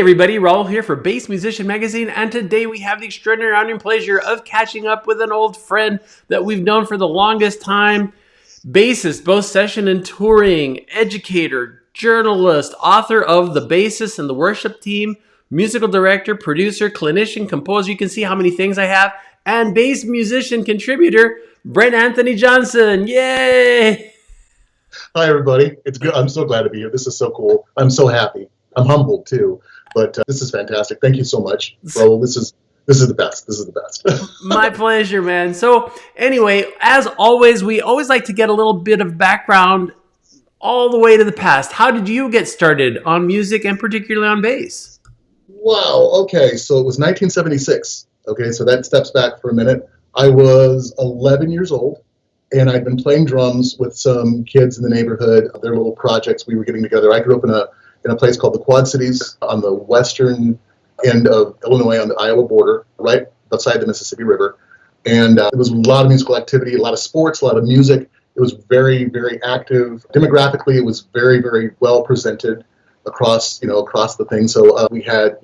everybody, Raul here for Bass Musician Magazine, and today we have the extraordinary honor and pleasure of catching up with an old friend that we've known for the longest time. Bassist, both session and touring, educator, journalist, author of The Bassist and the Worship Team, musical director, producer, clinician, composer, you can see how many things I have, and bass musician contributor, Brent-Anthony Johnson. Yay! Hi, everybody. It's good. I'm so glad to be here. This is so cool. I'm so happy. I'm humbled too, but this is fantastic. Thank you so much, Raul. This is the best. This is the best. My pleasure, man. So anyway, as always, we always like to get a little bit of background all the way to the past. How did you get started on music and particularly on bass? Wow. Okay. So it was 1976. Okay. So that steps back for a minute. I was 11 years old, and I'd been playing drums with some kids in the neighborhood. Their little projects we were getting together. I grew up in a place called the Quad Cities on the western end of Illinois on the Iowa border, right outside the Mississippi River. And there was a lot of musical activity, a lot of sports, a lot of music. It was very, very active. Demographically, it was very, very well presented across the thing. So we had,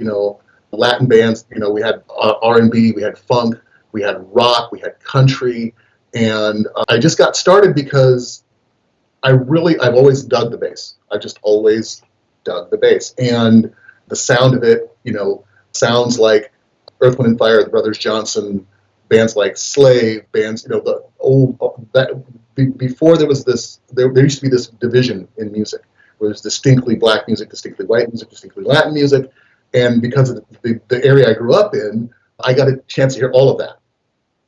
Latin bands, we had R&B, we had funk, we had rock, we had country. And I just got started because I've always dug the bass. I just always dug the bass, and the sound of it, sounds like Earth, Wind and Fire, the Brothers Johnson, bands like Slave, bands, the old before there was this. There used to be this division in music, where there's distinctly black music, distinctly white music, distinctly Latin music, and because of the area I grew up in, I got a chance to hear all of that,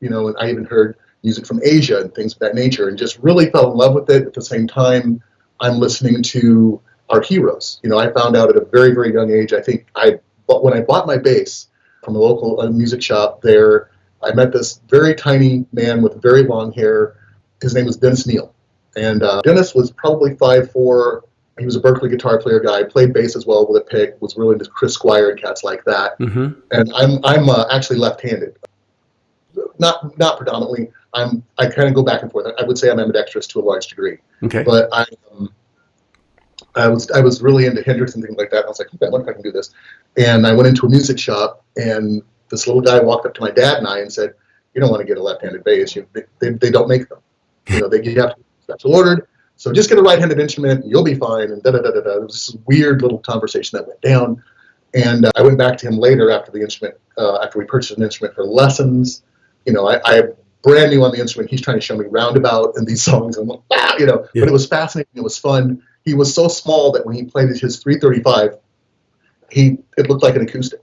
and I even heard music from Asia and things of that nature, and just really fell in love with it. At the same time, I'm listening to our heroes. I found out at a very, very young age. When I bought my bass from a local music shop there, I met this very tiny man with very long hair. His name was Dennis Neal. And Dennis was probably 5'4". He was a Berkeley guitar player guy, played bass as well with a pick, was really into Chris Squire and cats like that. Mm-hmm. And I'm actually left-handed. Not predominantly. I kind of go back and forth. I would say I'm ambidextrous to a large degree. Okay. But I was really into Hendrix and things like that. And I was like, okay, I wonder if I can do this. And I went into a music shop, and this little guy walked up to my dad and I and said, "You don't want to get a left-handed bass. They don't make them. You have to special ordered. So just get a right-handed instrument, and you'll be fine." And da-da-da-da-da. It was this weird little conversation that went down. And I went back to him later after we purchased an instrument for lessons. I brand new on the instrument. He's trying to show me roundabout and these songs. I'm like, Yeah. But it was fascinating. It was fun. He was so small that when he played his 335, it looked like an acoustic.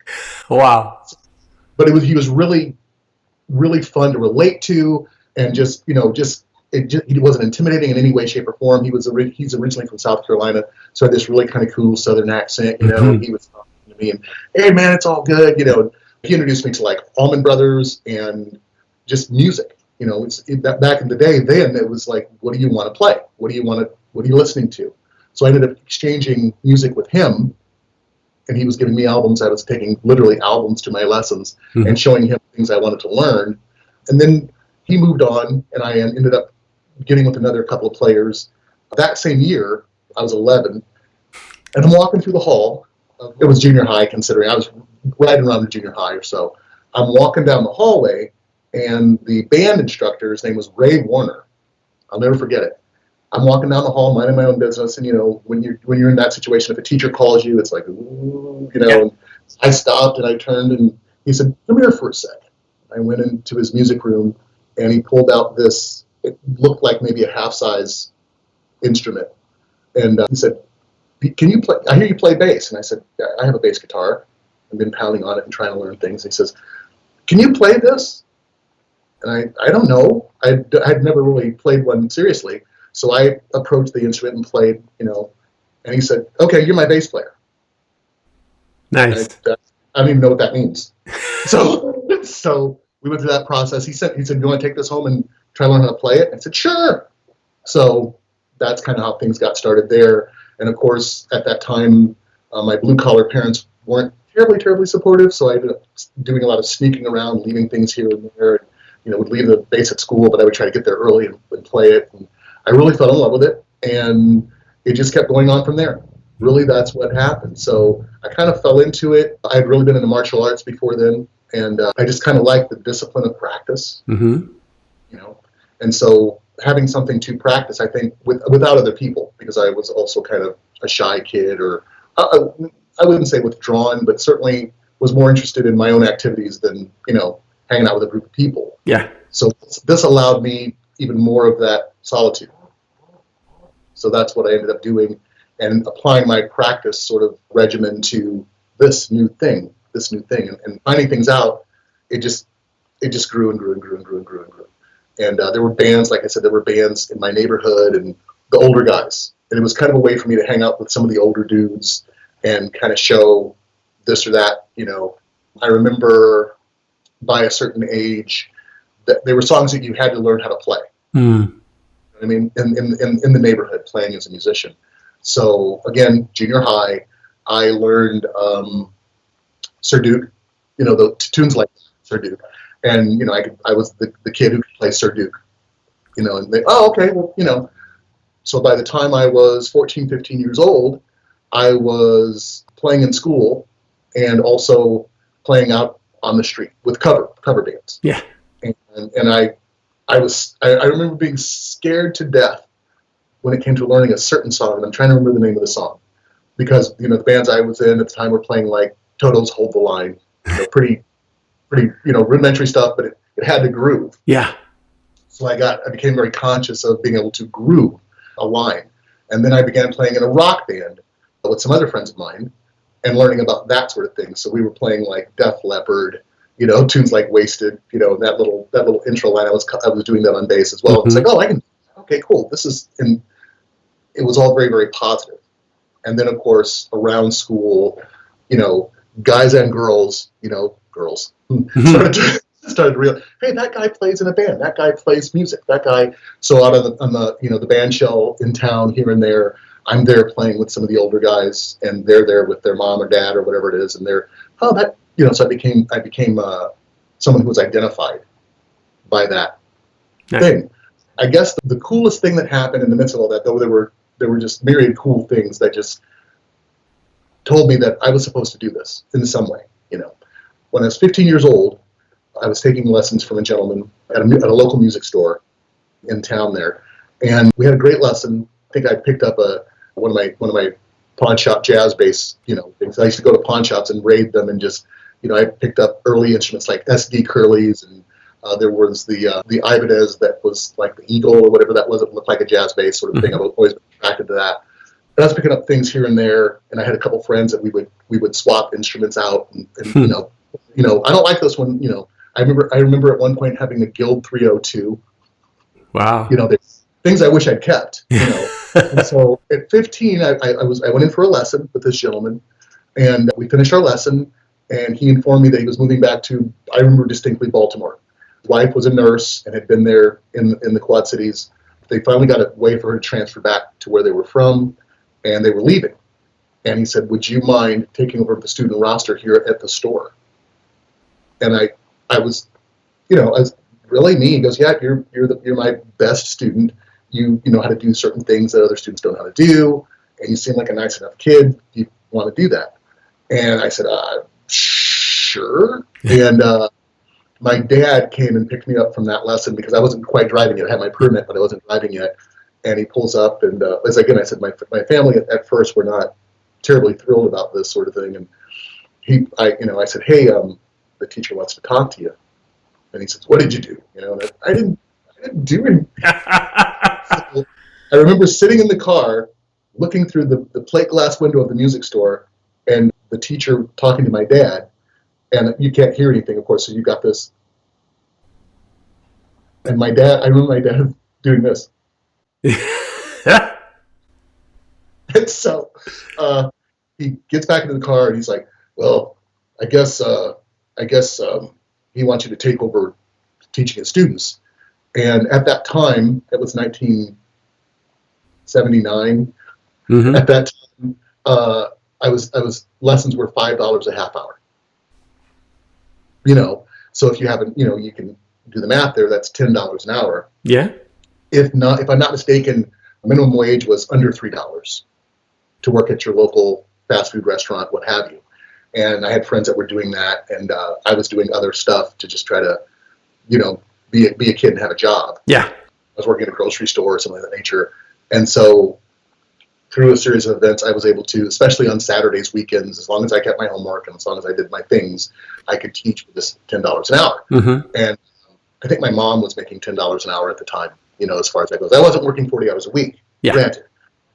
Wow! But he was really, really fun to relate to, and he wasn't intimidating in any way, shape, or form. He's originally from South Carolina, so had this really kind of cool Southern accent. Mm-hmm. He was talking to me, and hey man, it's all good. He introduced me to like Allman Brothers and just music. Back in the day, then it was like, what do you want to play? What are you listening to? So I ended up exchanging music with him, and he was giving me albums. I was taking literally albums to my lessons and showing him things I wanted to learn. And then he moved on, and I ended up getting with another couple of players. That same year, I was 11, and I'm walking through the hall. It was junior high, considering I was right around the junior high or so. I'm walking down the hallway, and the band instructor, his name was Ray Warner. I'll never forget it. I'm walking down the hall, minding my own business, and when you're in that situation, if a teacher calls you, it's like, ooh, Yeah. And I stopped and I turned, and he said, "Come here for a sec." I went into his music room, and he pulled out this. It looked like maybe a half-size instrument, and he said, "Can you play? I hear you play bass." And I said, "Yeah, I have a bass guitar. I've been pounding on it and trying to learn things." And he says, "Can you play this?" And I don't know. I'd never really played one seriously. So I approached the instrument and played, and he said, "Okay, you're my bass player." Nice. I don't even know what that means. So we went through that process. He said, "Do you want to take this home and try to learn how to play it?" I said, "Sure." So that's kind of how things got started there. And of course, at that time, my blue collar parents weren't terribly, terribly supportive. So I ended up doing a lot of sneaking around, leaving things here and there. Would leave the bass at school, but I would try to get there early and play it. And I really fell in love with it, and it just kept going on from there. really that's what happened. So I kind of fell into it. I had really been into martial arts before then, and I just kind of liked the discipline of practice, Mm-hmm. you know. And so having something to practice, I think, without other people, because I was also kind of a shy kid, or I wouldn't say withdrawn, but certainly was more interested in my own activities than, hanging out with a group of people. Yeah. So this allowed me even more of that solitude. So that's what I ended up doing, and applying my practice sort of regimen to this new thing, and finding things out. It just grew and grew and grew and grew and grew and grew. And there were bands, like I said, there were bands in my neighborhood, and the older guys. And it was kind of a way for me to hang out with some of the older dudes and kind of show this or that. I remember by a certain age that there were songs that you had to learn how to play. Mm. I mean, in the neighborhood, playing as a musician. So again, junior high, I learned Sir Duke, the tunes like Sir Duke, and I was the kid who could play Sir Duke, and they, oh, okay, well, So by the time I was 14, 15 years old, I was playing in school and also playing out on the street with cover bands. Yeah. And I remember being scared to death when it came to learning a certain song, and I'm trying to remember the name of the song, because the bands I was in at the time were playing like Toto's "Hold the Line," pretty rudimentary stuff, but it had to groove. Yeah. So I became very conscious of being able to groove a line, and then I began playing in a rock band with some other friends of mine, and learning about that sort of thing. So we were playing like Def Leppard, tunes like "Wasted," that little intro line. I was doing that on bass as well. Mm-hmm. It's like, oh, I can. Okay, cool. And it was all very, very positive. And then, of course, around school, guys and girls, girls started to realize, hey, that guy plays in a band. That guy plays music. That guy. So out on the band shell in town here and there, I'm there playing with some of the older guys, and they're there with their mom or dad or whatever it is, and they're, oh, that, so I became someone who was identified by that thing. I guess the coolest thing that happened in the midst of all that, though, there were just myriad cool things that just told me that I was supposed to do this in some way. When I was 15 years old, I was taking lessons from a gentleman at a local music store in town there, and we had a great lesson. I think I picked up one of my pawn shop jazz bass, things. I used to go to pawn shops and raid them, and just, I picked up early instruments like SD Curleys, and there was the Ibanez that was like the Eagle or whatever that was. It looked like a jazz bass sort of thing. I've always been attracted to that. But I was picking up things here and there, and I had a couple friends that we would swap instruments out, and I don't like this one. I remember at one point having a Guild 302. Wow. There's things I wish I'd kept. And so at 15, I went in for a lesson with this gentleman, and we finished our lesson, and he informed me that he was moving back to, I remember distinctly, Baltimore. His wife was a nurse and had been there in the Quad Cities. They finally got a way for her to transfer back to where they were from, and they were leaving. And he said, would you mind taking over the student roster here at the store? And I was, I was really me. He goes, yeah, you're my best student. You know how to do certain things that other students don't know how to do, and you seem like a nice enough kid. You want to do that? And I said, sure. And my dad came and picked me up from that lesson because I wasn't quite driving yet. I had my permit, but I wasn't driving yet. And he pulls up, and as again I said, my family at first were not terribly thrilled about this sort of thing. And I said, hey, the teacher wants to talk to you. And he says, what did you do? And I didn't do anything. So I remember sitting in the car, looking through the plate glass window of the music store, and the teacher talking to my dad. And you can't hear anything, of course, so you got this. And I remember my dad doing this. And so he gets back into the car, and he's like, well, I guess he wants you to take over teaching his students. And at that time, it was 1979. Mm-hmm. At that time, lessons were $5 a half hour. So if you haven't, you can do the math there. That's $10 an hour. Yeah. If I'm not mistaken, minimum wage was under $3 to work at your local fast food restaurant, what have you. And I had friends that were doing that, and I was doing other stuff to just try to, be a kid and have a job. Yeah. I was working at a grocery store or something of that nature. And so through a series of events, I was able to, especially on Saturdays, weekends, as long as I kept my homework and as long as I did my things, I could teach for this $10 an hour. Mm-hmm. And I think my mom was making $10 an hour at the time, as far as that goes. I wasn't working 40 hours a week, granted,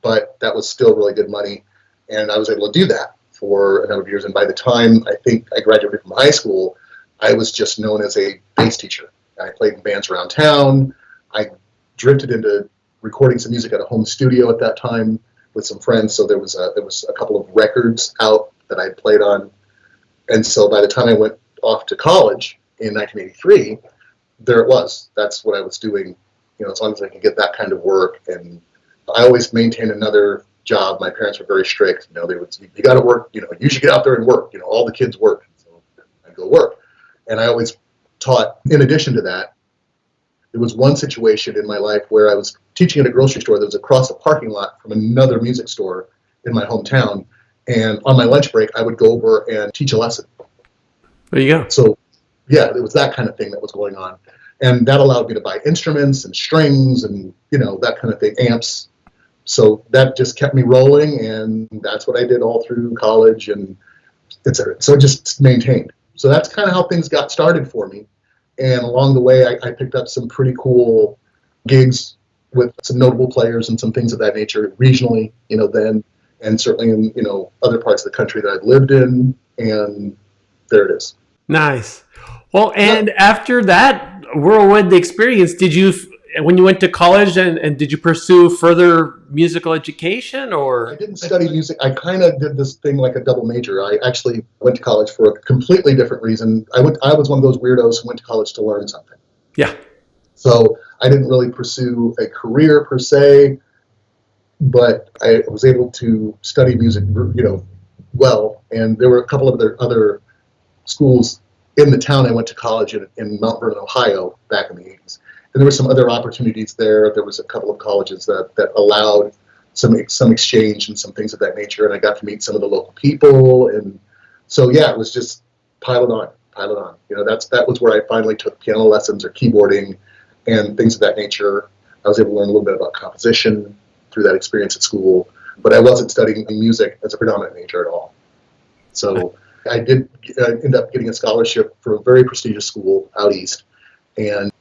but that was still really good money. And I was able to do that for a number of years. And by the time I think I graduated from high school, I was just known as a bass teacher. I played in bands around town. I drifted into recording some music at a home studio at that time with some friends. So there was a couple of records out that I played on. And so by the time I went off to college in 1983, there it was. That's what I was doing, as long as I could get that kind of work. And I always maintained another job. My parents were very strict. They would say, you got to work, you should get out there and work. All the kids work. So I go work. And I always taught, in addition to that, there was one situation in my life where I was teaching at a grocery store that was across the parking lot from another music store in my hometown. And on my lunch break, I would go over and teach a lesson. There you go. So, yeah, it was that kind of thing that was going on. And that allowed me to buy instruments and strings and, that kind of thing, amps. So that just kept me rolling, and that's what I did all through college and et cetera. So it just maintained. So that's kind of how things got started for me. And along the way, I picked up some pretty cool gigs with some notable players and some things of that nature regionally, then, and certainly in, other parts of the country that I've lived in. And there it is. Nice. Well, and after that whirlwind experience, when you went to college, and did you pursue further musical education, or? I didn't study music. I kind of did this thing like a double major. I actually went to college for a completely different reason. I was one of those weirdos who went to college to learn something. Yeah. So I didn't really pursue a career per se, but I was able to study music, well. And there were a couple of other schools in the town I went to college in Mount Vernon, Ohio, back in the 80s. And there were some other opportunities there. There was a couple of colleges that allowed some exchange and some things of that nature. And I got to meet some of the local people. And so, yeah, it was just pile it on. That was where I finally took piano lessons or keyboarding and things of that nature. I was able to learn a little bit about composition through that experience at school. But I wasn't studying music as a predominant major at all. So I did end up getting a scholarship for a very prestigious school out east. And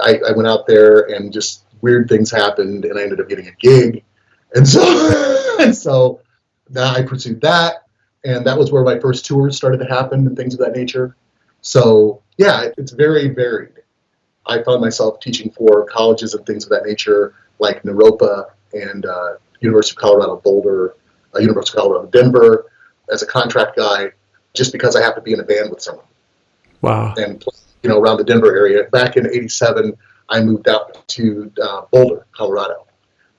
I went out there, and just weird things happened, and I ended up getting a gig, and so now I pursued that, and that was where my first tours started to happen and things of that nature. So yeah, it's very varied. I found myself teaching for colleges and things of that nature, like Naropa and University of Colorado Boulder, University of Colorado Denver, as a contract guy, just because I happened to be in a band with someone. Wow. And around the Denver area. Back in '87, I moved out to Boulder, Colorado,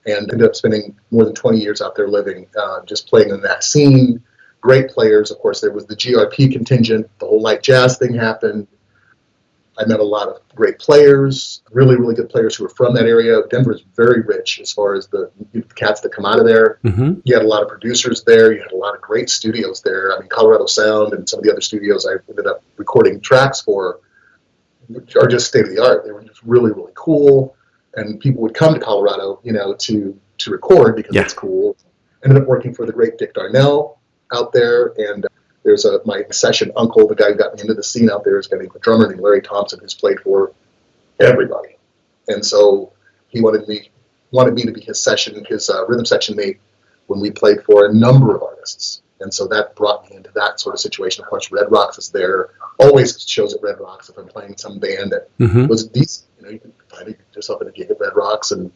and ended up spending more than 20 years out there living, just playing in that scene. Great players. Of course, there was the GRP contingent. The whole light jazz thing happened. I met a lot of great players, really, really good players who were from that area. Denver is very rich as far as the cats that come out of there. Mm-hmm. You had a lot of producers there. You had a lot of great studios there. I mean, Colorado Sound and some of the other studios I ended up recording tracks for are just state of the art. They were just really, really cool. And people would come to Colorado, to record because it's cool. Ended up working for the great Dick Darnell out there. And there's my session uncle, the guy who got me into the scene out there, is a drummer named Larry Thompson, who's played for everybody. And so he wanted me to be his rhythm section mate when we played for a number of artists. And so that brought me into that sort of situation. Of course, Red Rocks is there. Always shows at Red Rocks if I'm playing some band that was decent. You can find yourself in a gig at Red Rocks and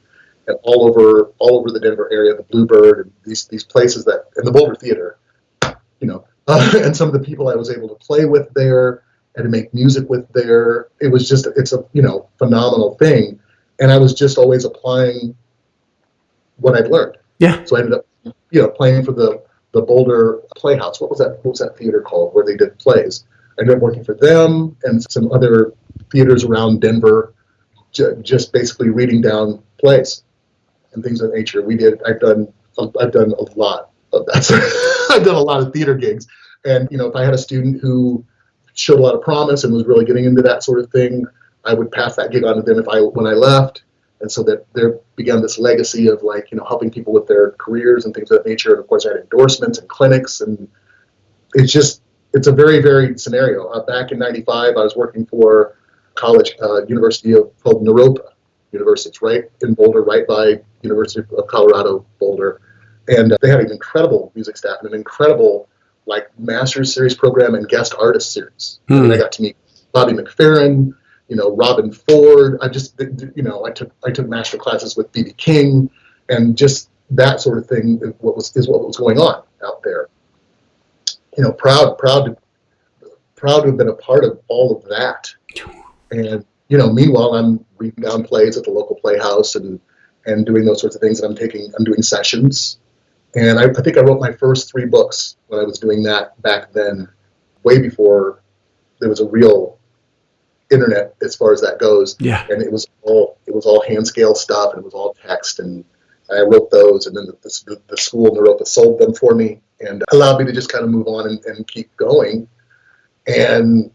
all over the Denver area, the Bluebird and these places and the Boulder Theater, and some of the people I was able to play with there and to make music with there. It's a phenomenal thing. And I was just always applying what I'd learned. Yeah. So I ended up, playing for the Boulder Playhouse. What was that theater called where they did plays? I ended up working for them and some other theaters around Denver, just basically reading down plays and things of that nature. I've done I've done a lot of that. I've done a lot of theater gigs. And, if I had a student who showed a lot of promise and was really getting into that sort of thing, I would pass that gig on to them when I left. And so that there began this legacy of helping people with their careers and things of that nature. And of course I had endorsements and clinics, and it's a very varied scenario. Back in 95, I was working for college, university called Naropa University. It's right in Boulder, right by University of Colorado, Boulder. And they had an incredible music staff and an incredible master's series program and guest artist series. And I got to meet Bobby McFerrin, Robin Ford. I took master classes with B.B. King, and just that sort of thing is what was going on out there. Proud to have been a part of all of that. And meanwhile, I'm reading down plays at the local playhouse and doing those sorts of things. And I'm doing sessions. And I think I wrote my first 3 books when I was doing that back then, way before there was a real internet as far as that goes. Yeah. And it was all hand scale stuff, and it was all text, and I wrote those, and then the school in Naropa sold them for me and allowed me to just kind of move on and keep going. And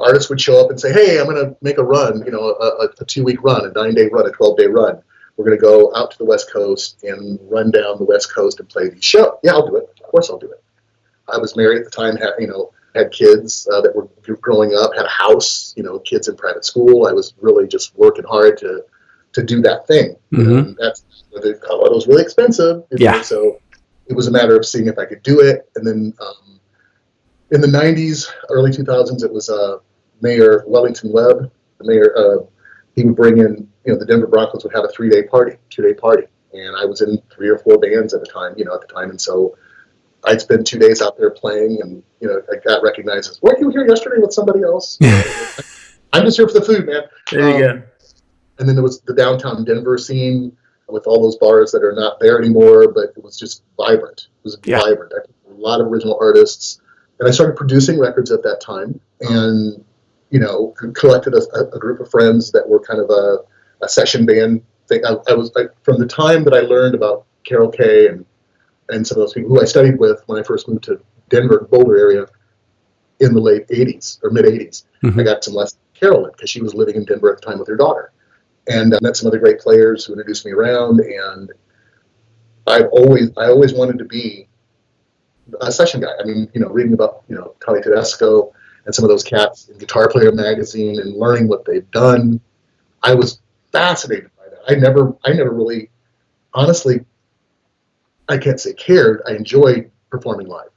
artists would show up and say, "Hey, I'm going to make a run, a 2-week run, a 9-day run, a 12-day run. We're going to go out to the West Coast and run down the West Coast and play these shows." Yeah, I'll do it. Of course I'll do it. I was married at the time, had kids that were growing up, had a house, kids in private school. I was really just working hard to do that thing. Mm-hmm. That's Colorado was really expensive. So it was a matter of seeing if I could do it. And then in the 90s, early 2000s, it was Mayor Wellington Webb. The mayor, he would bring in, the Denver Broncos would have a 2-day party. And I was in 3 or 4 bands at the time. And so I'd spend 2 days out there playing, and I got recognized as, "Weren't you here yesterday with somebody else?" I'm just here for the food, man. There you go. And then there was the downtown Denver scene with all those bars that are not there anymore, but it was just vibrant. It was vibrant. I played a lot of original artists, and I started producing records at that time, and collected a group of friends that were kind of a session band thing. I was from the time that I learned about Carol Kay and some of those people who I studied with when I first moved to Denver, Boulder area in the late 80s or mid 80s. Mm-hmm. I got some lessons with Carolyn because she was living in Denver at the time with her daughter, and met some other great players who introduced me around. And I always wanted to be a session guy. I mean, reading about, Tony Tedesco and some of those cats in Guitar Player magazine and learning what they've done, I was fascinated by that. I never really, honestly, I can't say cared. I enjoyed performing live.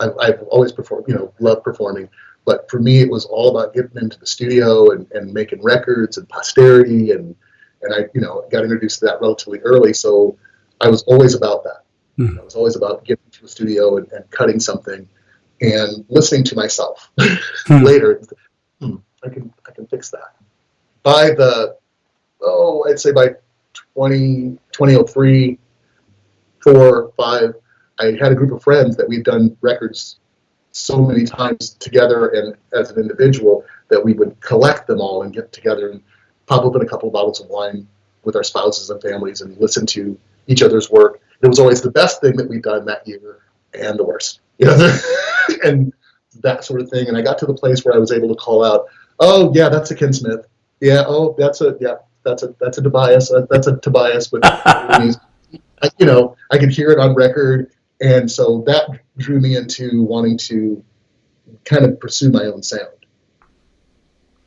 I've always performed, loved performing. But for me, it was all about getting into the studio and making records and posterity. And I, got introduced to that relatively early. So I was always about that. I was always about getting to a studio and cutting something and listening to myself later. I can fix that. By I'd say by 2003, 4, 5, I had a group of friends that we'd done records so many times together and as an individual that we would collect them all and get together and pop open a couple of bottles of wine with our spouses and families and listen to each other's work. It was always the best thing that we'd done that year and the worst, and that sort of thing. And I got to the place where I was able to call out, "Oh yeah, that's a Ken Smith. Yeah, oh that's a Tobias. That's a Tobias." But I could hear it on record. And so that drew me into wanting to kind of pursue my own sound.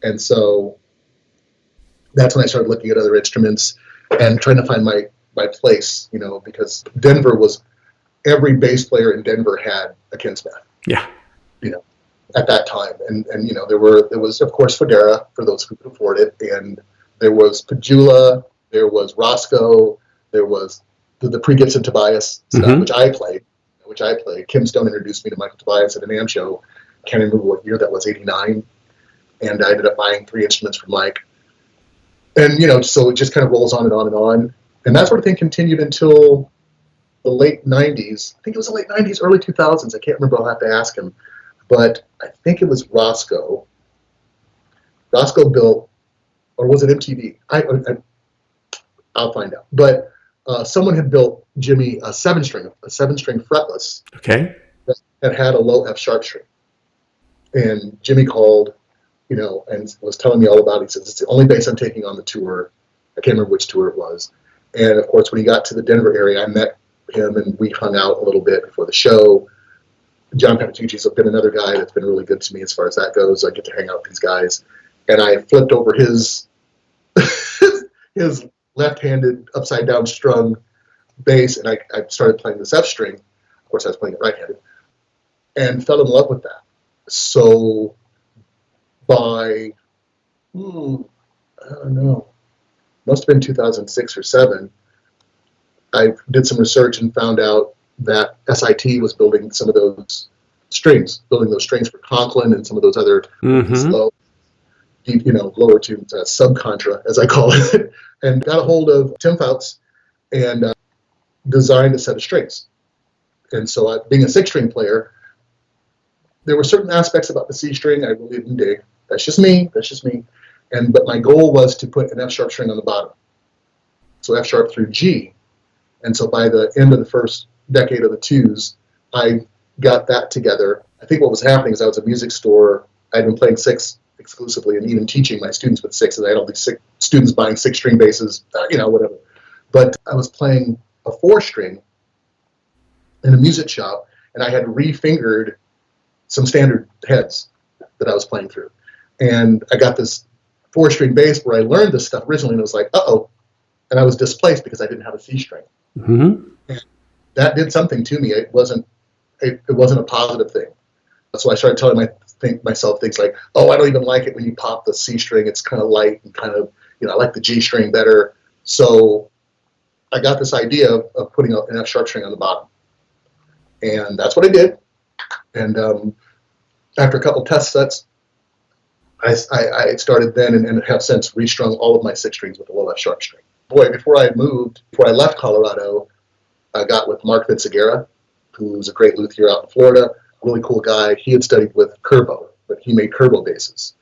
And so that's when I started looking at other instruments and trying to find my place, because every bass player in Denver had a Ken Smith. Yeah. At that time. And there was, of course, Fodera for those who could afford it. And there was Pajula, there was Roscoe, there was the pre-Gibson Tobias stuff, which I played. Kim Stone introduced me to Michael Tobias at an AM show. I can't remember what year that was, 89. And I ended up buying 3 instruments from Mike. And, so it just kind of rolls on and on and on. And that sort of thing continued until the late 90s. I think it was the late 90s, early 2000s. I can't remember. I'll have to ask him. But I think it was Roscoe. Roscoe built, or was it MTV? I'll find out. But someone had built Jimmy a seven string fretless Okay. that had a low F sharp string. And Jimmy called, and was telling me all about it. He says, it's the only bass I'm taking on the tour. I can't remember which tour it was. And of course, when he got to the Denver area, I met him and we hung out a little bit before the show. John Patitucci's been another guy that's been really good to me as far as that goes. I get to hang out with these guys. And I flipped over his his left-handed upside down strung bass, and I started playing this F string. Of course, I was playing it right-handed, and fell in love with that. So by, I don't know, must have been 2006 or 7, I did some research and found out that SIT was building some of those strings, for Conklin and some of those other slow, deep, lower tunes, sub-contra, as I call it, and got a hold of Tim Fouts and designed a set of strings. And so being a 6-string player, there were certain aspects about the C string I really didn't dig. That's just me. But my goal was to put an F sharp string on the bottom. So F sharp through G. And so by the end of the first decade of the 2000s, I got that together. I think what was happening is I was at a music store. I'd been playing 6 exclusively and even teaching my students with 6. And I had all these students buying 6-string basses, whatever. But I was playing a 4-string in a music shop, and I had refingered some standard heads that I was playing through. And I got this 4-string bass where I learned this stuff originally, and it was like, uh-oh. And I was displaced because I didn't have a C string. And that did something to me. It wasn't a positive thing. So I started telling myself things like, oh, I don't even like it when you pop the C string. It's kind of light and kind of, I like the G string better. So I got this idea of putting an F sharp string on the bottom. And that's what I did. And after a couple test sets, I started then and have since restrung all of my 6 strings with a low F sharp string. Boy, before I left Colorado, I got with Mark Vinciguerra, who's a great luthier out in Florida, really cool guy. He had studied with Kerbo, but he made Kerbo basses.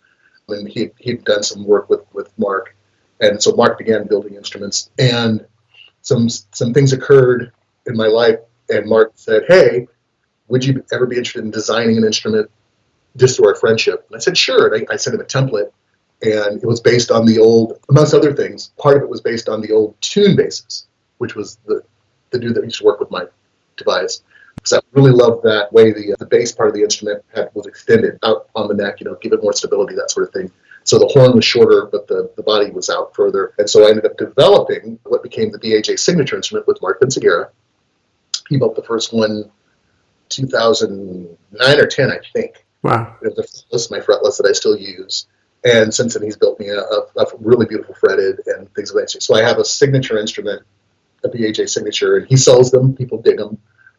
And he'd done some work with Mark. And so Mark began building instruments. And some things occurred in my life, and Mark said, hey, would you ever be interested in designing an instrument just through our friendship? And I said, sure. And I sent him a template, and it was based on the old, amongst other things, part of it was based on the old tune basses, which was the dude that used to work with my device. Because I really loved that way the bass part of the instrument was extended out on the neck, give it more stability, that sort of thing. So the horn was shorter, but the body was out further. And so I ended up developing what became the BAJ signature instrument with Mark Vinciguerra. He built the first one 2009 or 10, I think. Wow. It was my fretless that I still use. And since then, he's built me a really beautiful fretted and things of that nature. So I have a signature instrument, a BAJ signature, and he sells them. People dig them.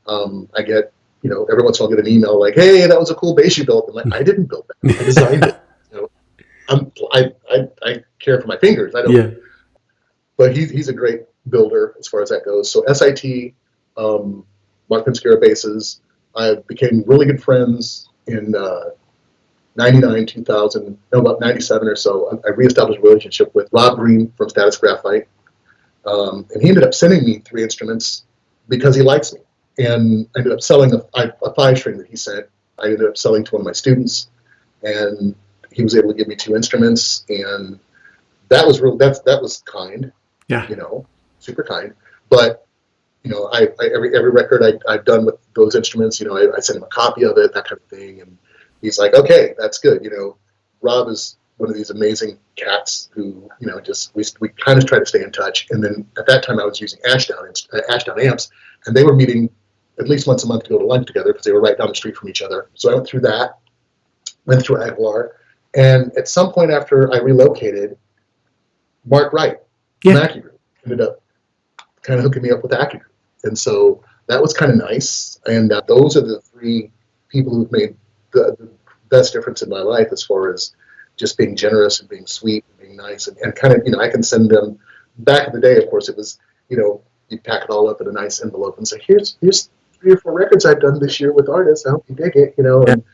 I get, every once in a while I get an email like, hey, that was a cool bass you built. I'm like, I didn't build that. I designed it. I care for my fingers. I don't. Yeah. But he's a great builder as far as that goes. So SIT, Mark Vinciguerra basses. I became really good friends in 99, 2000, about 97 or so. I reestablished a relationship with Rob Green from Status Graphite. And he ended up sending me 3 instruments because he likes me. And I ended up selling a 5-string that he sent. I ended up selling to one of my students, and he was able to give me 2 instruments, and that was that was kind. Yeah. Super kind. But every record I've done with those instruments, I sent him a copy of it, that kind of thing, and he's like, okay, that's good. Rob is one of these amazing cats who, we kind of try to stay in touch. And then at that time I was using Ashdown amps, and they were meeting at least once a month to go to lunch together because they were right down the street from each other. So I went through that, went through Aguilar, and at some point after I relocated, Mark Wright from AccuGroup ended up kind of hooking me up with AccuGroup. And so that was kind of nice. And those are the 3 people who've made the best difference in my life as far as just being generous and being sweet and being nice. And kind of, I can send them, back in the day, of course, it was, you pack it all up in a nice envelope and say, here's 3 or 4 records I've done this year with artists. I hope you dig it, and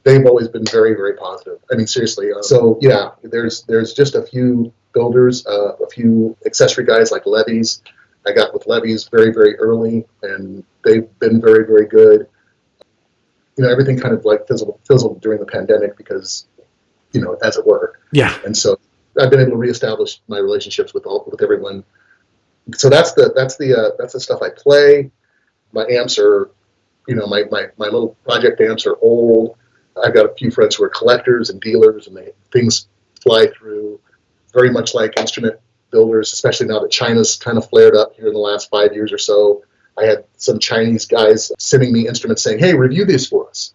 they've always been very, very positive. I mean, seriously. So yeah, there's just a few builders, a few accessory guys like Levy's. I got with levies very, very early, and they've been very, very good. Everything kind of like fizzled during the pandemic because, as it were. Yeah. And so I've been able to reestablish my relationships with everyone. So that's the stuff I play. My amps are, my little project amps are old. I've got a few friends who are collectors and dealers, and things fly through very much like instrument builders, especially now that China's kind of flared up here in the last 5 years or so. I had some Chinese guys sending me instruments saying, hey, review these for us.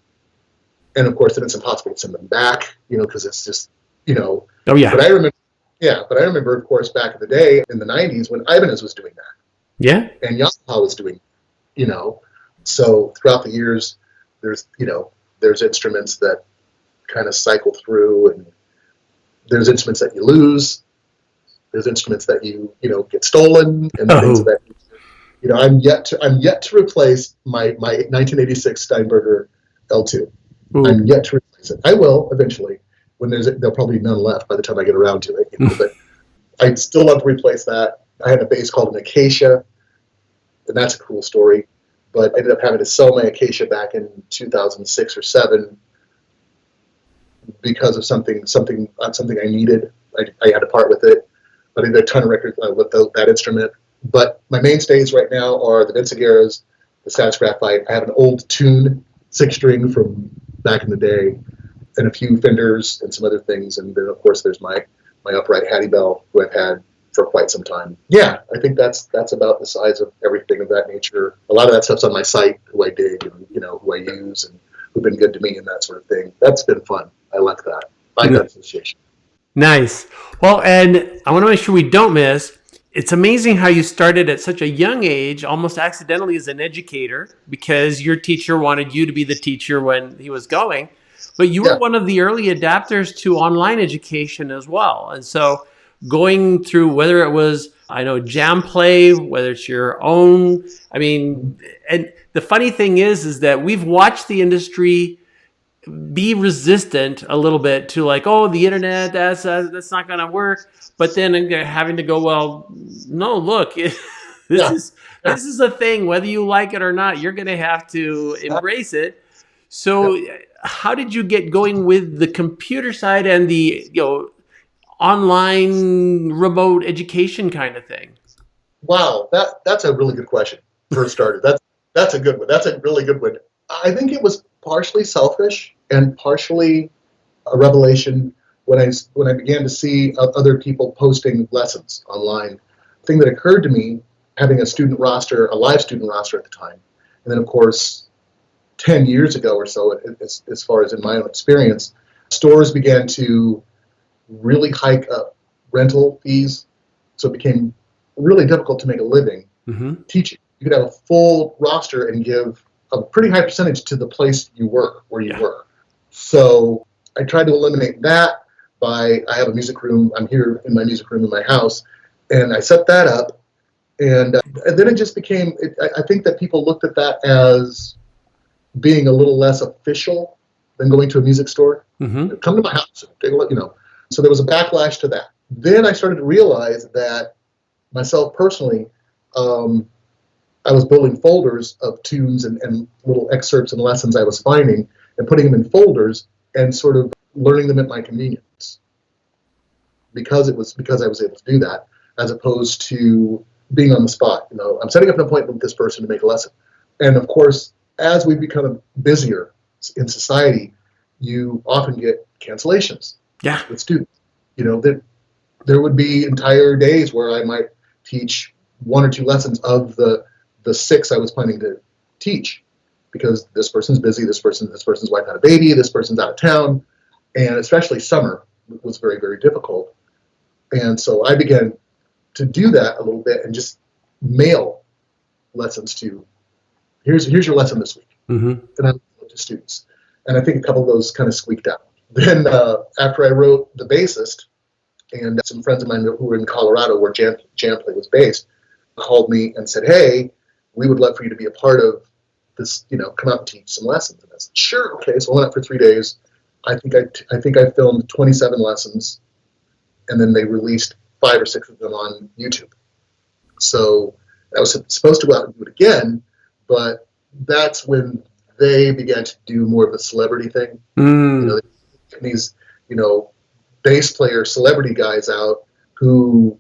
And of course, then it's impossible to send them back, because it's just, Oh, yeah. But I remember, of course, back in the day in the 90s when Ibanez was doing that. Yeah. And Yamaha was doing, So throughout the years, there's instruments that kind of cycle through, and there's instruments that you lose. There's instruments that you get stolen, and things that I'm yet to replace my 1986 Steinberger L2. Ooh. I'm yet to replace it. I will eventually when there'll probably be none left by the time I get around to it. But I'd still love to replace that. I had a bass called an Acacia, and that's a cool story. But I ended up having to sell my Acacia back in 2006 or 7 because of something I needed. I had to part with it. But I did a ton of records with that instrument. But my mainstays right now are the Vinciguerras, the Status Graphite. I have an old Tune 6-string from back in the day, and a few Fenders and some other things. And then, of course, there's my upright Hattie Bell, who I've had for quite some time. Yeah, I think that's about the size of everything of that nature. A lot of that stuff's on my site, who I dig and, who I use and who've been good to me and that sort of thing. That's been fun. I like that. I like that association. Nice. Well, and I want to make sure we don't miss, it's amazing how you started at such a young age, almost accidentally as an educator, because your teacher wanted you to be the teacher when he was going. But you were one of the early adapters to online education as well. And so going through, whether it was, Jam Play, whether it's your own, and the funny thing is that we've watched the industry be resistant a little bit to like, oh, the internet, that's not going to work. But then having to go, well, no, look, this is a thing, whether you like it or not, you're going to have to embrace it. So how did you get going with the computer side and the, online remote education kind of thing? Wow, that's a really good question for a starter. That's a good one. That's a really good one. I think it was partially selfish and partially a revelation when I began to see other people posting lessons online. The thing that occurred to me, having a live student roster at the time, and then of course 10 years ago or so, as far as in my own experience, stores began to really hike up rental fees, so it became really difficult to make a living teaching. You could have a full roster and give a pretty high percentage to the place you work, where you work. So I tried to eliminate that I have a music room. I'm here in my music room in my house, and I set that up, and then it just became. I think that people looked at that as being a little less official than going to a music store. Come to my house, take a look, So there was a backlash to that. Then I started to realize that myself personally, I was building folders of tunes and little excerpts and lessons I was finding and putting them in folders and sort of learning them at my convenience. Because I was able to do that, as opposed to being on the spot. I'm setting up an appointment with this person to make a lesson. And of course, as we become busier in society, you often get cancellations with students. There would be entire days where I might teach 1 or 2 lessons of the 6 I was planning to teach, because this person's busy, this person's wife had a baby, this person's out of town, and especially summer was very, very difficult. And so I began to do that a little bit and just mail lessons to, here's your lesson this week, and I would to students. And I think a couple of those kind of squeaked out. Then after I wrote The Bassist, and some friends of mine who were in Colorado, where Jam Play was based, called me and said, hey, we would love for you to be a part of this, come out and teach some lessons. And I said, sure, okay. So I went out for 3 days. I think I filmed 27 lessons, and then they released 5 or 6 of them on YouTube. So I was supposed to go out and do it again, but that's when they began to do more of the celebrity thing. Mm. These, bass player celebrity guys out who,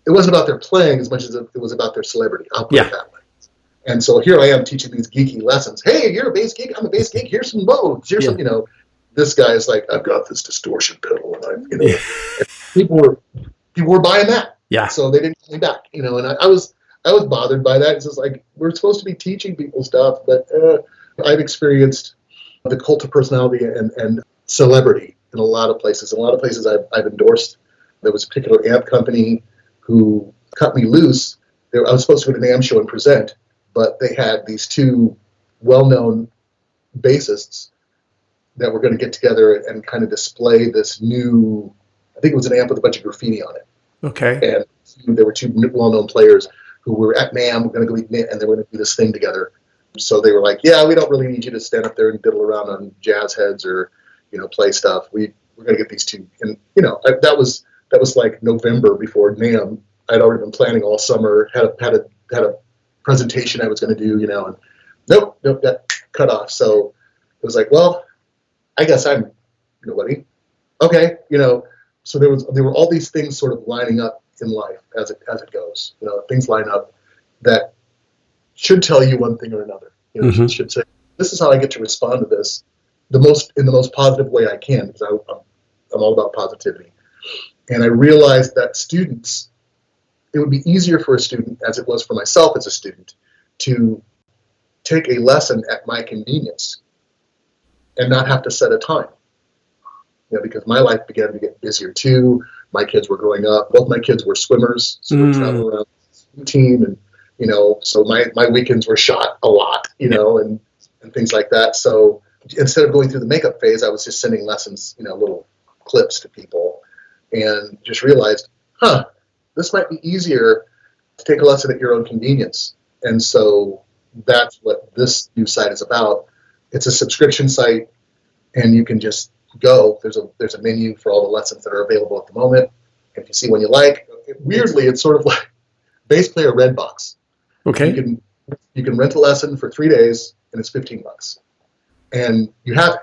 it wasn't about their playing as much as it was about their celebrity. I'll put it that way. And so here I am teaching these geeky lessons. Hey, you're a bass geek. I'm a bass geek. Here's some modes. Here's some, this guy is like, I've got this distortion pedal, and and people were buying that. Yeah. So they didn't call me back, and I was bothered by that. It's just like, we're supposed to be teaching people stuff, but I've experienced the cult of personality and celebrity in a lot of places. In a lot of places I've endorsed. There was a particular amp company who cut me loose. I was supposed to go to an AM show and present, but they had these two well-known bassists that were going to get together and kind of display this new, I think it was an amp with a bunch of graffiti on it. Okay. And there were two well-known players who were at NAMM, going to go eat, and they were going to do this thing together. So they were like, yeah, we don't really need you to stand up there and diddle around on jazz heads or, play stuff. We're going to get these two. And, that was like November before NAMM. I'd already been planning all summer, had a presentation I was going to do, and nope, got cut off. So it was like, well, I guess I'm nobody. Okay, so there were all these things sort of lining up in life as it goes. Things line up that should tell you one thing or another. Should say, this is how I get to respond to this in the most positive way I can, because I'm all about positivity. And I realized that students, it would be easier for a student, as it was for myself as a student, to take a lesson at my convenience and not have to set a time. Because my life began to get busier too. My kids were growing up. Both my kids were swimmers, so we're traveling around the team, and so my weekends were shot a lot, and things like that. So instead of going through the makeup phase, I was just sending lessons, little clips to people, and just realized, this might be easier to take a lesson at your own convenience. And so that's what this new site is about. It's a subscription site, and you can just go. There's a menu for all the lessons that are available at the moment. If you see one you like, weirdly, it's sort of like Bass Player Redbox. Okay. You can rent a lesson for 3 days, and it's $15, and you have it.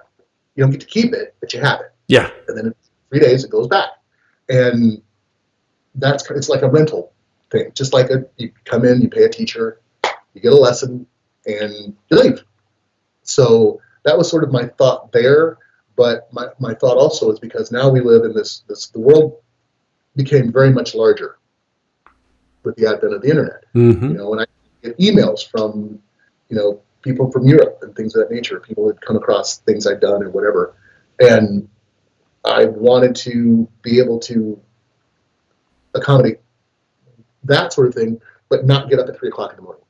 You don't get to keep it, but you have it. Yeah. And then in 3 days it goes back, and it's like a rental thing. Just like you come in, you pay a teacher, you get a lesson, and you leave. So that was sort of my thought there. But my thought also is because now we live in the world became very much larger with the advent of the internet. Mm-hmm. And I get emails from, people from Europe and things of that nature. People had come across things I'd done or whatever. And I wanted to be able to accommodate that sort of thing, but not get up at 3 o'clock in the morning,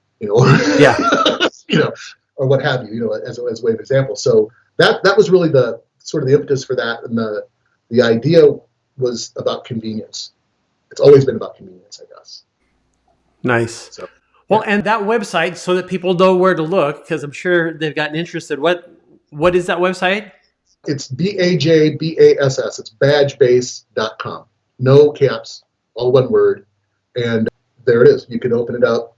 Yeah. Or what have you, as a way of example. So that was really the sort of the impetus for that. And the idea was about convenience. It's always been about convenience, I guess. Nice. So, well, and that website, so that people know where to look, because I'm sure they've gotten interested. What is that website? It's BAJBASS. It's badgebass.com. No caps, all one word. And there it is. You can open it up.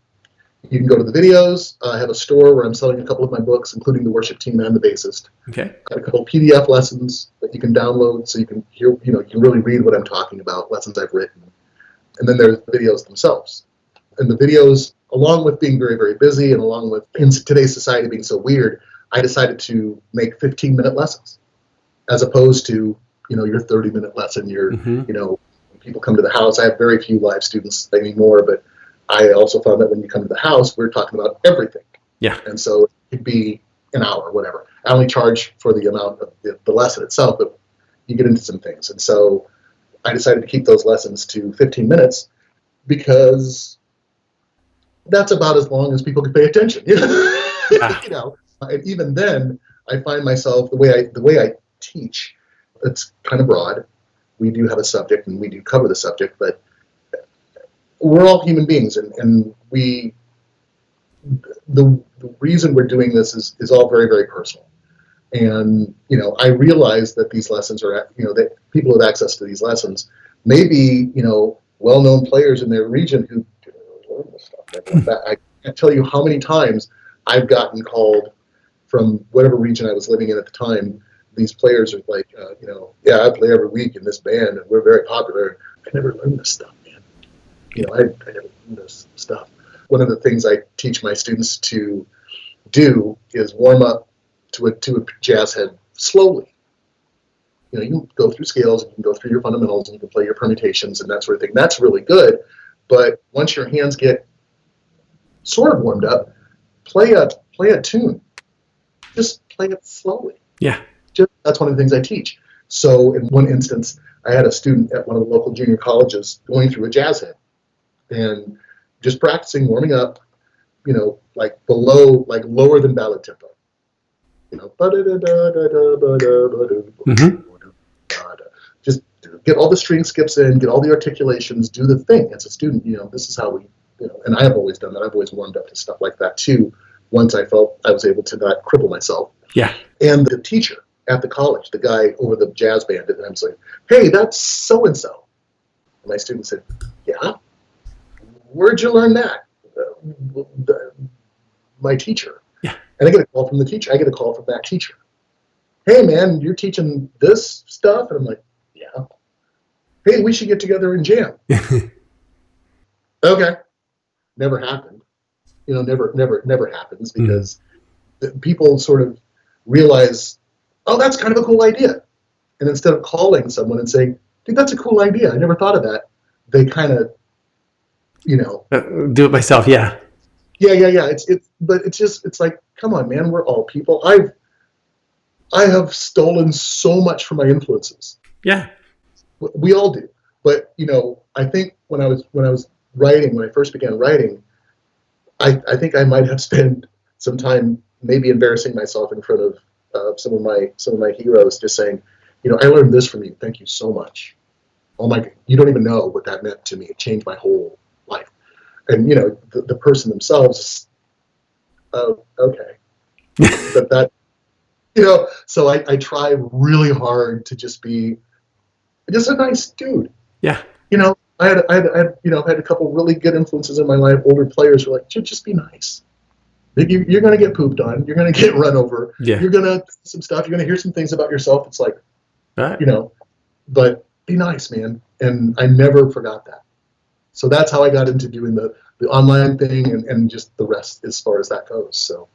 You can go to the videos. I have a store where I'm selling a couple of my books, including The Worship Team and The Bassist. Okay. I have a couple of PDF lessons that you can download, so you can hear, you can really read what I'm talking about, lessons I've written. And then there's the videos themselves. And the videos, along with being very, very busy, and along with in today's society being so weird, I decided to make 15-minute lessons, as opposed to, your 30-minute lesson. When people come to the house, I have very few live students anymore, but I also found that when you come to the house, we're talking about everything. Yeah. And so it could be an hour or whatever. I only charge for the amount of the lesson itself, but you get into some things. And so I decided to keep those lessons to 15 minutes because that's about as long as people can pay attention. Yeah. And even then, I find myself, the way I teach, it's kind of broad. We do have a subject and we do cover the subject, but we're all human beings, and the reason we're doing this is all very, very personal. And I realize that these lessons are, that people have access to these lessons may be, well-known players in their region who I can't tell you how many times I've gotten called from whatever region I was living in at the time. These players are like, yeah, I play every week in this band and we're very popular. I never learned this stuff, man. I never learned this stuff. One of the things I teach my students to do is warm up to a jazz head slowly. You can go through scales, you can go through your fundamentals, and you can play your permutations and that sort of thing. That's really good. But once your hands get sort of warmed up, play a tune. Just play it slowly. Yeah. That's one of the things I teach. So in one instance, I had a student at one of the local junior colleges going through a jazz head and just practicing warming up, like lower than ballad tempo. Just get all the string skips in, get all the articulations, do the thing. As a student, this is how we, and I have always done that. I've always warmed up to stuff like that too, once I felt I was able to not cripple myself. Yeah. And the teacher at the college, the guy over the jazz band, and I'm saying, hey, that's so-and-so. And my student said, yeah? Where'd you learn that? My teacher. Yeah. And I get a call from the teacher. I get a call from that teacher. Hey, man, you're teaching this stuff? And I'm like, yeah. Hey, we should get together and jam. Okay. Never happened. Never happens because people sort of realize, oh, that's kind of a cool idea. And instead of calling someone and saying, dude, that's a cool idea, I never thought of that, they kind of, do it myself. Yeah. Yeah. It's like, come on, man, we're all people. I have stolen so much from my influences. Yeah. We all do. But, I think when I first began writing, I think I might have spent some time maybe embarrassing myself in front of some of my heroes, just saying, I learned this from you. Thank you so much. Oh my, you don't even know what that meant to me. It changed my whole life. And the person themselves, oh, okay. But that, so I try really hard to just be just a nice dude. Yeah. I had a couple really good influences in my life. Older players were like, just be nice. You're going to get pooped on. You're going to get run over. Yeah. You're going to some stuff. You're going to hear some things about yourself. It's like, right. But be nice, man. And I never forgot that. So that's how I got into doing the online thing and just the rest as far as that goes. So,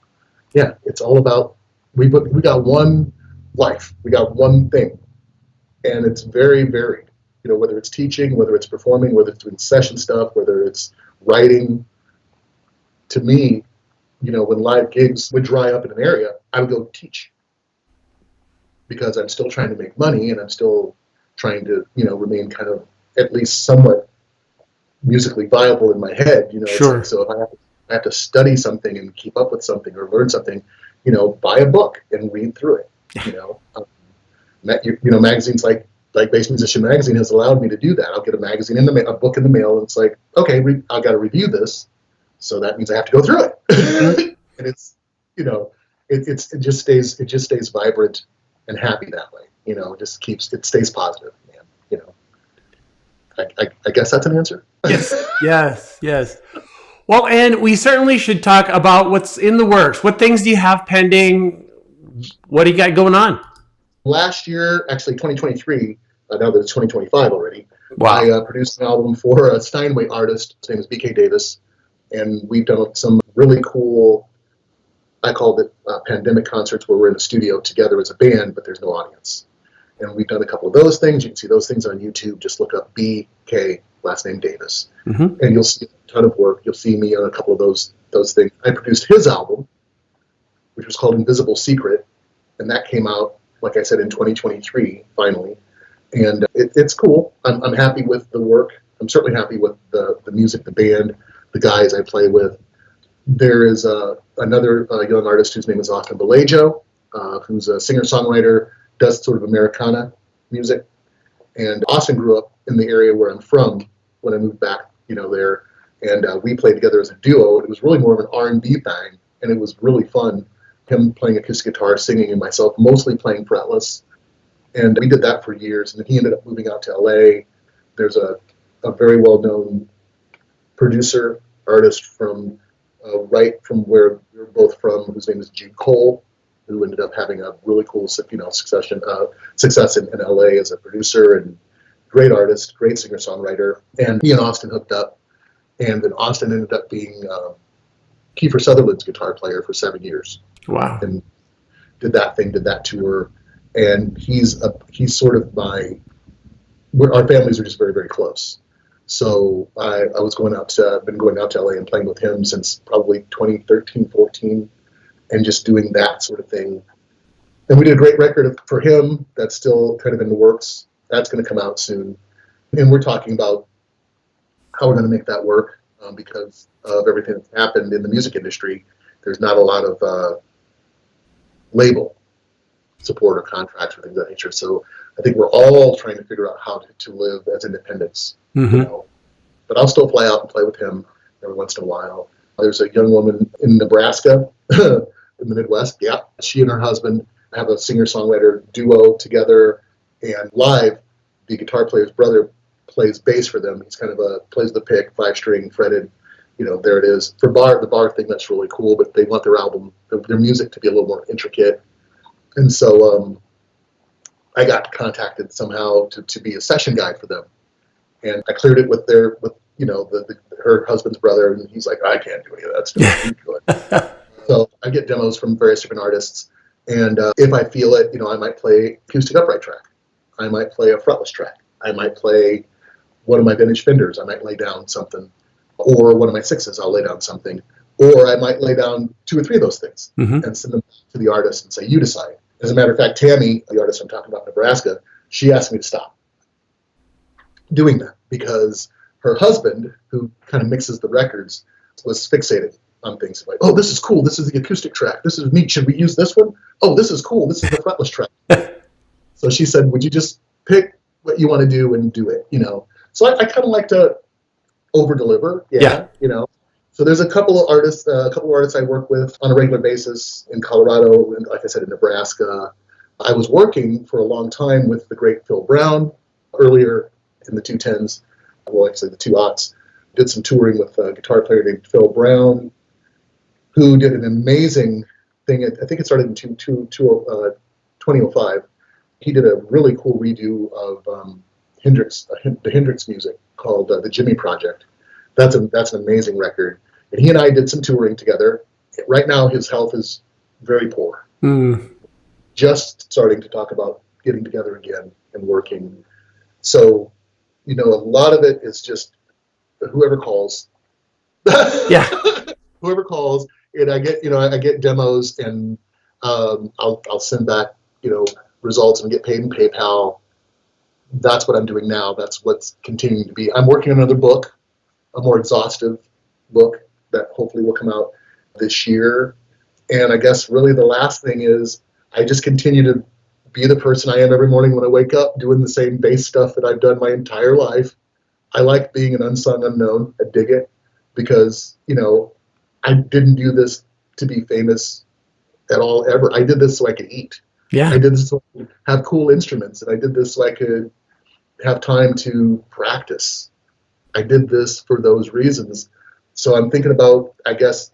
yeah, it's all about we got one life. We got one thing. And it's very varied. Whether it's teaching, whether it's performing, whether it's doing session stuff, whether it's writing. To me, when live gigs would dry up in an area, I would go teach. Because I'm still trying to make money and I'm still trying to, remain kind of at least somewhat musically viable in my head. Sure. Like, so if I have to study something and keep up with something or learn something, buy a book and read through it. Magazines like Bass Musician Magazine has allowed me to do that. I'll get a magazine a book in the mail, and it's like, okay, I've got to review this, so that means I have to go through it. And it's, it just stays vibrant and happy that way. It stays positive, man. I guess that's an answer. Yes. Well, and we certainly should talk about what's in the works. What things do you have pending? What do you got going on? Last year, actually 2023, now that it's 2025 already, wow. I produced an album for a Steinway artist. His name is BK Davis. And we've done some really cool, I called it pandemic concerts, where we're in a studio together as a band, but there's no audience. And we've done a couple of those things. You can see those things on YouTube. Just look up BK, last name Davis. Mm-hmm. And you'll see a ton of work. You'll see me on a couple of those things. I produced his album, which was called Invisible Secret. And that came out, like I said, in 2023, finally. And it's cool. I'm happy with the work. I'm certainly happy with the music, the band, the guys I play with. There is another young artist whose name is Austin Belejo, who's a singer-songwriter, does sort of Americana music. And Austin grew up in the area where I'm from when I moved back, there. And we played together as a duo. It was really more of an R&B thing, and it was really fun. Him playing acoustic guitar, singing, and myself mostly playing fretless. And we did that for years. And then he ended up moving out to LA. There's a very well-known producer artist from right from where we were both from, whose name is Jude Cole, who ended up having a really cool, success in LA as a producer and great artist, great singer-songwriter. And he and Austin hooked up. And then Austin ended up being Kiefer Sutherland's guitar player for 7 years. Wow. And did that tour. And he's sort of our families are just very, very close. So I was been going out to LA and playing with him since probably 2013, 14, and just doing that sort of thing. And we did a great record for him that's still kind of in the works. That's going to come out soon. And we're talking about how we're going to make that work because of everything that's happened in the music industry. There's not a lot of label support or contracts or things of that nature. So I think we're all trying to figure out how to live as independents. Mm-hmm. You know? But I'll still fly out and play with him every once in a while. There's a young woman in Nebraska, in the Midwest. Yeah, she and her husband have a singer-songwriter duo together. And live, the guitar player's brother plays bass for them. He's kind of plays the pick, 5-string, fretted. You know, there it is. For the bar thing, that's really cool. But they want their album, their music to be a little more intricate. And so I got contacted somehow to be a session guy for them. And I cleared it with her husband's brother, and he's like, I can't do any of that stuff. You do it. So I get demos from various different artists, and if I feel it, I might play acoustic upright track. I might play a fretless track. I might play one of my vintage Fenders. I might lay down something, or one of my sixes. I'll lay down something, or I might lay down 2 or 3 of those things and send them to the artist and say, you decide. As a matter of fact, Tammy, the artist I'm talking about in Nebraska, she asked me to stop doing that because her husband, who kind of mixes the records, was fixated on things like, oh, this is cool. This is the acoustic track. This is neat. Should we use this one? Oh, this is cool. This is the fretless track. So she said, would you just pick what you want to do and do it? So I kind of like to over deliver. Yeah. So there's a couple of artists I work with on a regular basis in Colorado, and like I said, in Nebraska. I was working for a long time with the great Phil Brown earlier in the 2010s. Well, actually the 2000s. Did some touring with a guitar player named Phil Brown, who did an amazing thing. I think it started in 2005. He did a really cool redo of the Hendrix music called the Jimmy Project. That's an amazing record. And he and I did some touring together. Right now, his health is very poor. Just starting to talk about getting together again and working. So, a lot of it is just whoever calls. Yeah. Whoever calls, and I get demos, and I'll send back, results and get paid in PayPal. That's what I'm doing now. That's what's continuing to be. I'm working on another book, a more exhaustive book that hopefully will come out this year. And I guess really the last thing is I just continue to be the person I am every morning when I wake up, doing the same bass stuff that I've done my entire life. I like being an unsung unknown. I dig it because, I didn't do this to be famous at all ever. I did this so I could eat. Yeah. I did this so I could have cool instruments, and I did this so I could have time to practice. I did this for those reasons. So I'm thinking about, I guess,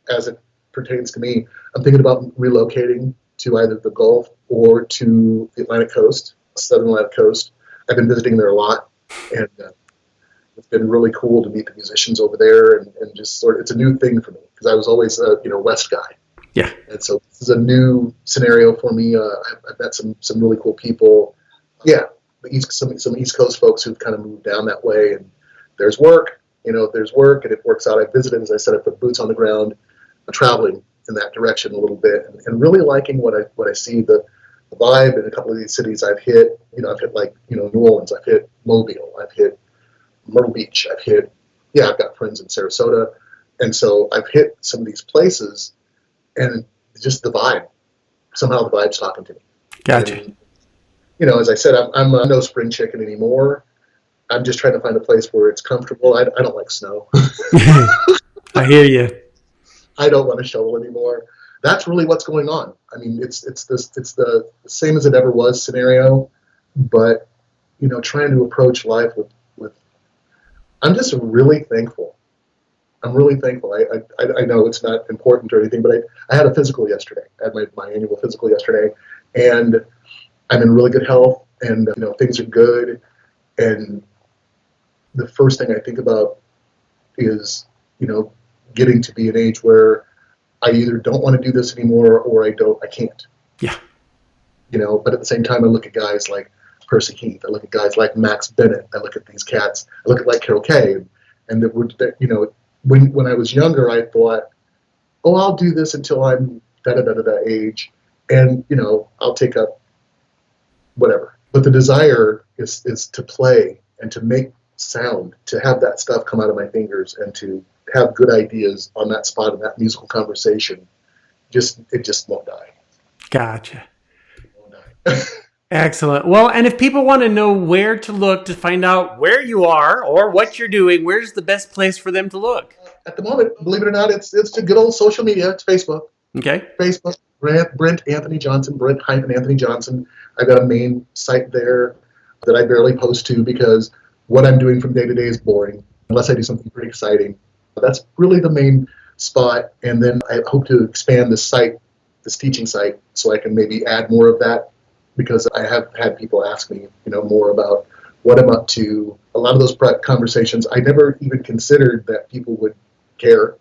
as it pertains to me, I'm thinking about relocating to either the Gulf or to the Atlantic coast, Southern Atlantic coast. I've been visiting there a lot, and it's been really cool to meet the musicians over there, and just it's a new thing for me because I was always a West guy. Yeah. And so this is a new scenario for me. I've met some really cool people. Yeah, some East Coast folks who've kind of moved down that way, and there's work. There's work, and it works out. I visited, as I said, I put boots on the ground, traveling in that direction a little bit, and really liking what I see. The vibe in a couple of these cities I've hit. I've hit New Orleans. I've hit Mobile. I've hit Myrtle Beach. I've got friends in Sarasota, and so I've hit some of these places, and just the vibe. Somehow the vibe's talking to me. Gotcha. And, as I said, I'm no spring chicken anymore. I'm just trying to find a place where it's comfortable. I don't like snow. I hear you. I don't want to shovel anymore. That's really what's going on. I mean, it's the same as it ever was scenario, but trying to approach life with I'm just really thankful I'm really thankful. I know it's not important or anything, but I had a physical yesterday. I had my annual physical yesterday, and I'm in really good health, and things are good. And the first thing I think about is getting to be an age where I either don't want to do this anymore or I can't. Yeah. But at the same time, I look at guys like Percy Heath. I look at guys like Max Bennett. I look at these cats. I look at like Carol Kay, and when I was younger, I thought, oh, I'll do this until I'm da age, and I'll take up whatever. But the desire is to play and to make sound, to have that stuff come out of my fingers, and to have good ideas on that spot in that musical conversation. It just won't die. Gotcha. It won't die. Excellent. Well, and if people want to know where to look to find out where you are or what you're doing, where's the best place for them to look? At the moment, believe it or not, it's a good old social media. It's Facebook. Okay. Facebook, Brent-Anthony Johnson, Brent-Anthony Johnson. I've got a main site there that I barely post to because what I'm doing from day to day is boring unless I do something pretty exciting. That's really the main spot. And then I hope to expand this site, this teaching site, so I can maybe add more of that, because I have had people ask me, more about what I'm up to. A lot of those conversations, I never even considered that people would care.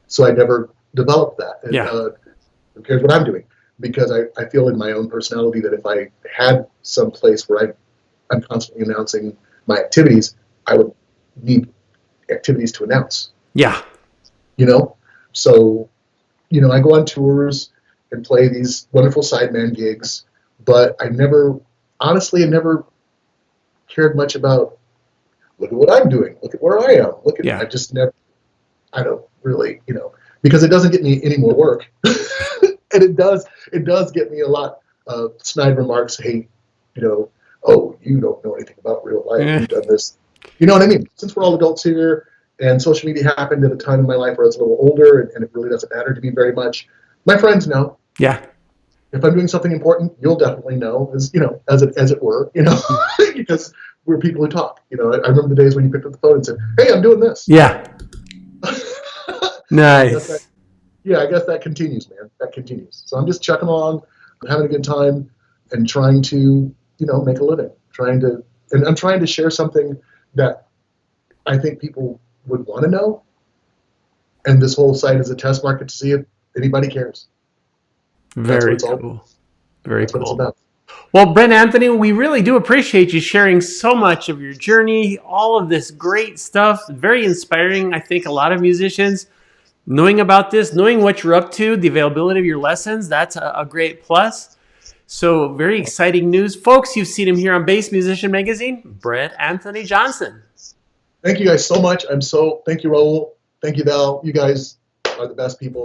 So I never developed that. Yeah. Who cares what I'm doing? Because I feel in my own personality that if I had some place where I'm constantly announcing my activities, I would need activities to announce. Yeah. So, I go on tours and play these wonderful sideman gigs, but I never cared much about, look at what I'm doing, look at where I am, I don't really, because it doesn't get me any more work. And it does get me a lot of snide remarks. Hey, oh, you don't know anything about real life. You've done this. You know what I mean? Since we're all adults here, and social media happened at a time in my life where I was a little older, and it really doesn't matter to me very much. My friends know. Yeah. If I'm doing something important, you'll definitely know, as it were, because we're people who talk. I remember the days when you picked up the phone and said, "Hey, I'm doing this." Yeah. Nice. I guess that continues, man. That continues. So I'm just chucking along, having a good time, and trying to, make a living. And I'm trying to share something that I think people would want to know. And this whole site is a test market to see if anybody cares. Very cool. Very cool. What it's about. Well, Brent-Anthony, we really do appreciate you sharing so much of your journey, all of this great stuff. Very inspiring. I think a lot of musicians knowing about this, knowing what you're up to, the availability of your lessons, that's a great plus. So very exciting news. Folks, you've seen him here on Bass Musician Magazine, Brent-Anthony Johnson. Thank you guys so much. Thank you, Raul. Thank you, Val. You guys are the best people.